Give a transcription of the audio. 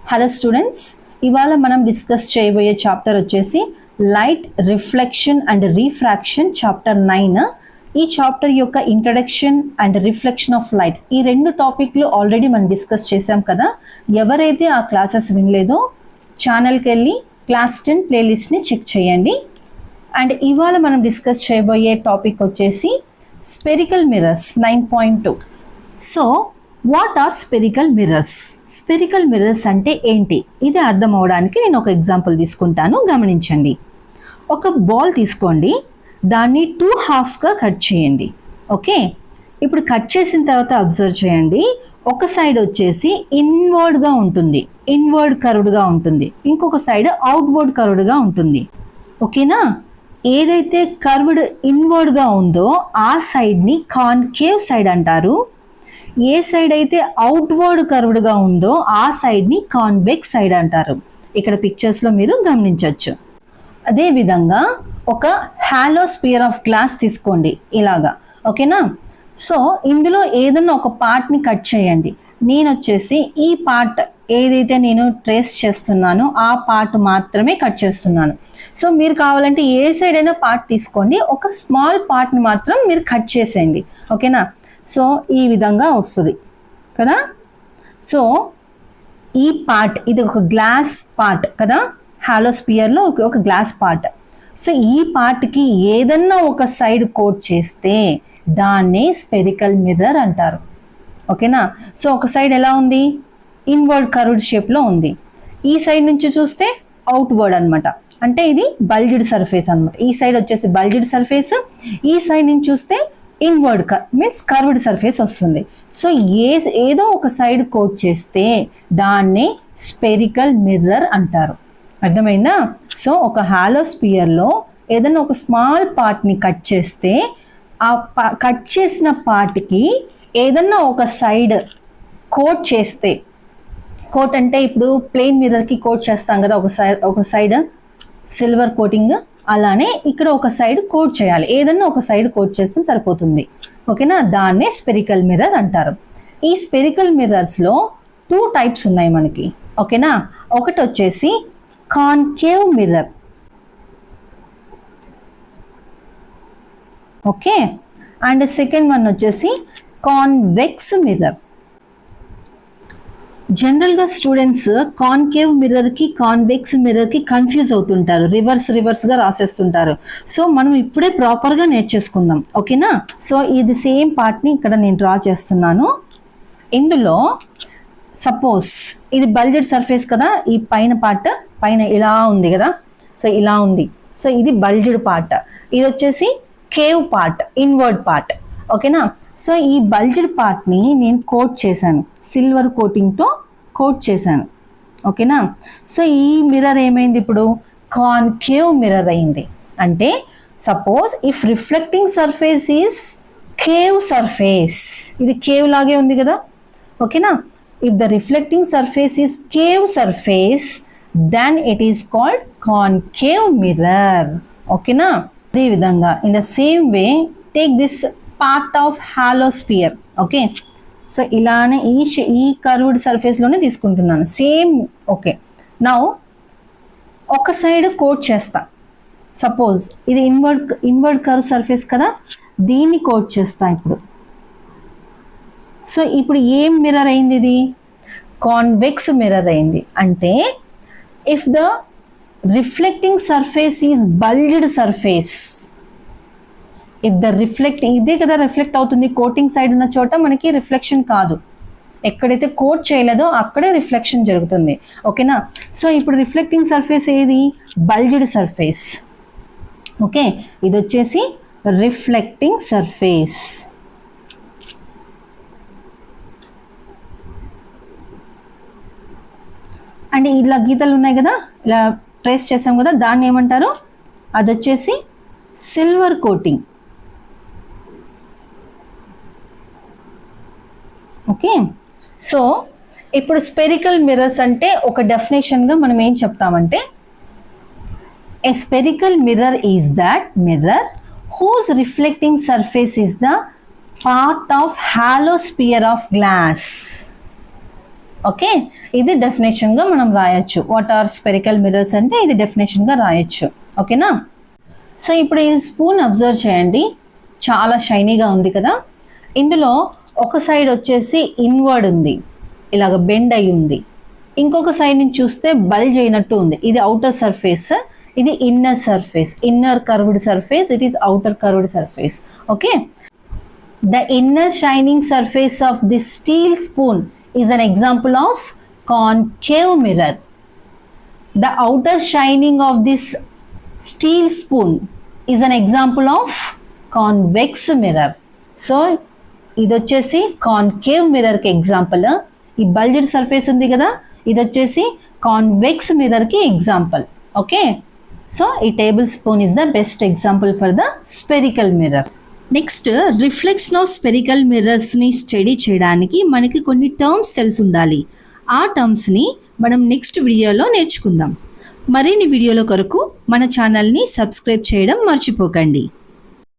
Hello students, ఇవాళ మనం discuss చేయబోయే చాప్టర్ వచ్చేసి light reflection and refraction chapter 9. ఈ చాప్టర్ యొక్క introduction and reflection of light ఈ రెండు టాపిక్లు ఆల్రెడీ మనం డిస్కస్ చేసాం కదా. ఎవరైతే ఆ క్లాసెస్ వినలేదో ఛానల్కి వెళ్ళి క్లాస్ 10 ప్లేలిస్ట్ని చెక్ చేయండి. అండ్ ఇవాళ మనం డిస్కస్ చేయబోయే టాపిక్ వచ్చేసి spherical mirrors 9.2. So what are spherical mirrors? Spherical mirrors అంటే ఏంటి, ఇది అర్థం అవడానికి నేను ఒక ఎగ్జాంపుల్ తీసుకుంటాను, గమనించండి. ఒక బాల్ తీసుకోండి, దాన్ని 2 హాఫ్స్గా కట్ చేయండి. ఓకే, ఇప్పుడు కట్ చేసిన తర్వాత అబ్జర్వ్ చేయండి, ఒక సైడ్ వచ్చేసి ఇన్వర్డ్గా ఉంటుంది, ఇన్వర్డ్ కర్వ్డ్గా ఉంటుంది, ఇంకొక సైడ్ అవుట్వర్డ్ కర్వ్డ్గా ఉంటుంది. ఓకేనా? ఏదైతే కర్వ్డ్ ఇన్వర్డ్గా ఉందో ఆ సైడ్ని కాన్కేవ్ సైడ్ అంటారు. ఏ సైడ్ అయితే అవుట్వర్డ్ కర్వ్డ్గా ఉందో ఆ సైడ్ని కాన్వెక్స్ సైడ్ అంటారు. ఇక్కడ పిక్చర్స్లో మీరు గమనించవచ్చు. అదేవిధంగా ఒక హాలో స్పియర్ ఆఫ్ గ్లాస్ తీసుకోండి ఇలాగా. ఓకేనా? సో ఇందులో ఏదన్నా ఒక పార్ట్ని కట్ చేయండి. నేను వచ్చేసి ఈ పార్ట్ ఏదైతే నేను ట్రేస్ చేస్తున్నానో ఆ పార్ట్ మాత్రమే కట్ చేస్తున్నాను. సో మీరు కావాలంటే ఏ సైడ్ అయినా పార్ట్ తీసుకోండి, ఒక స్మాల్ పార్ట్ని మాత్రం మీరు కట్ చేసేయండి. ఓకేనా? సో ఈ విధంగా వస్తుంది కదా. సో ఈ పార్ట్ ఇది ఒక గ్లాస్ పార్ట్ కదా, హాలో స్పియర్లో ఒక గ్లాస్ పార్ట్. సో ఈ పార్ట్కి ఏదన్నా ఒక సైడ్ కోట్ చేస్తే దాన్నే స్పెరికల్ మిర్రర్ అంటారు. ఓకేనా? సో ఒక సైడ్ ఎలా ఉంది, ఇన్వర్డ్ కర్వ్డ్ షేప్లో ఉంది. ఈ సైడ్ నుంచి చూస్తే అవుట్వర్డ్ అనమాట, అంటే ఇది బల్జ్డ్ సర్ఫేస్ అనమాట. ఈ సైడ్ వచ్చేసి బల్జ్డ్ సర్ఫేస్, ఈ సైడ్ నుంచి చూస్తే ఇన్వర్డ్ మీన్స్ కర్వ్డ్ సర్ఫేస్ వస్తుంది. సో ఏదో ఒక సైడ్ కోట్ చేస్తే దాన్ని స్పెరికల్ మిర్రర్ అంటారు. అర్థమైందా? సో ఒక హాలో స్పియర్లో ఏదైనా ఒక స్మాల్ పార్ట్ని కట్ చేస్తే ఆ కట్ చేసిన పార్ట్కి ఏదన్నా ఒక సైడ్ కోట్ చేస్తే, కోట్ అంటే ఇప్పుడు ప్లెయిన్ మిర్రర్కి కోట్ చేస్తాం కదా, ఒక సైడ్ సిల్వర్ కోటింగ్, అలానే ఇక్కడ ఒక సైడ్ కోట్ చేయాలి. ఏదన్నా ఒక సైడ్ కోట్ చేస్తే సరిపోతుంది. ఓకేనా? దాన్నే స్పెరికల్ మిర్రర్ అంటారు. ఈ స్పెరికల్ మిర్రర్స్లో 2 టైప్స్ ఉన్నాయి మనకి. ఓకేనా? ఒకటి వచ్చేసి concave mirror. Okay, and second one వచ్చేసి కాన్వెక్స్ మిర్రర్. జనరల్గా స్టూడెంట్స్ కాన్కేవ్ మిర్రర్కి కాన్వెక్స్ మిర్రర్కి కన్ఫ్యూజ్ అవుతుంటారు, రివర్స్గా రాసేస్తుంటారు. సో మనం ఇప్పుడే ప్రాపర్గా నేర్చేసుకుందాం. ఓకేనా? సో ఇది సేమ్ పార్ట్ని ఇక్కడ నేను డ్రా చేస్తున్నాను. ఇందులో సపోజ్ ఇది బల్జెడ్ సర్ఫేస్ కదా, ఈ పైన పార్ట్ పైన ఇలా ఉంది కదా, సో ఇలా ఉంది. సో ఇది బల్జెడ్ పార్ట్, ఇది వచ్చేసి కేవ్ పార్ట్, ఇన్వర్డ్ పార్ట్. ఓకేనా? సో ఈ బల్జ్డ్ పార్ట్ని నేను కోట్ చేశాను, సిల్వర్ కోటింగ్తో కోట్ చేశాను. ఓకేనా? సో ఈ మిర్రర్ ఏమైంది, ఇప్పుడు కాన్కేవ్ మిర్రర్ అయింది. అంటే suppose if reflecting surface is cave surface, ఇది కేవ్ లాగే ఉంది కదా. ఓకేనా? If the reflecting surface is cave surface then it is called concave mirror. ఓకేనా? అదేవిధంగా in the same way take this part of hollow sphere. Okay, so ఇలానే ఈ curved సర్ఫేస్లోనే తీసుకుంటున్నాను సేమ్. ఓకే, నౌ ఒక సైడ్ కోట్ చేస్తా. Suppose ఇది inward curve surface కదా, దీన్ని కోట్ చేస్తా ఇప్పుడు. సో ఇప్పుడు ఏం మిర్రర్ అయింది, ఇది కాన్వెక్స్ మిర్రర్ అయింది. అంటే if the reflecting surface is bulged surface, if the ఇదే కదా రిఫ్లెక్ట్ అవుతుంది, కోటింగ్ సైడ్ ఉన్న చోట మనకి రిఫ్లెక్షన్ కాదు, ఎక్కడైతే కోట్ చేయలేదో అక్కడే రిఫ్లెక్షన్ జరుగుతుంది. ఓకేనా? సో ఇప్పుడు రిఫ్లెక్టింగ్ సర్ఫేస్ ఏది, బల్జ్డ్ సర్ఫేస్. ఓకే, ఇది వచ్చేసి రిఫ్లెక్టింగ్ సర్ఫేస్. అండ్ ఇలా గీతలు ఉన్నాయి కదా, ఇలా ట్రేస్ చేసాం కదా, దాన్ని ఏమంటారు, అది వచ్చేసి సిల్వర్ కోటింగ్. ఓకే, సో ఇప్పుడు స్పెరికల్ మిర్రర్స్ అంటే ఒక డెఫినేషన్గా మనం ఏం చెప్తామంటే, a spherical mirror is that mirror whose reflecting surface is the part of hollow sphere of glass. Okay, ఇది డెఫినేషన్గా మనం రాయొచ్చు. వాట్ ఆర్ స్పెరికల్ మిర్రర్స్ అంటే ఇది డెఫినేషన్గా రాయొచ్చు. ఓకేనా? సో ఇప్పుడు ఈ స్పూన్ అబ్జర్వ్ చేయండి, చాలా షైనీగా ఉంది కదా. ఇందులో ఒక సైడ్ వచ్చేసి ఇన్వర్డ్ ఉంది, ఇలాగ బెండ్ అయి ఉంది. ఇంకొక సైడ్ నుంచి చూస్తే బల్జ్ అయినట్టు ఉంది. ఇది అవుటర్ సర్ఫేస్, ఇది inner surface. Inner curved surface, it is outer curved surface. Okay, the inner shining surface of this steel spoon is an example of concave mirror. The outer shining of this steel spoon is an example of convex mirror. So ఇది వచ్చేసి concave మిర్రర్కి example. ఈ bulged surface ఉంది కదా, ఇది వచ్చేసి convex మిర్రర్కి example. Okay, so ఈ table spoon is the best example for the spherical mirror. Next, reflection of spherical మిర్రర్స్ని స్టడీ చేయడానికి మనకి కొన్ని టర్మ్స్ తెలిసి ఉండాలి. ఆ టర్మ్స్ని మనం నెక్స్ట్ వీడియోలో నేర్చుకుందాం. మరిన్ని వీడియోల కొరకు మన ఛానల్ని సబ్స్క్రైబ్ చేయడం మర్చిపోకండి.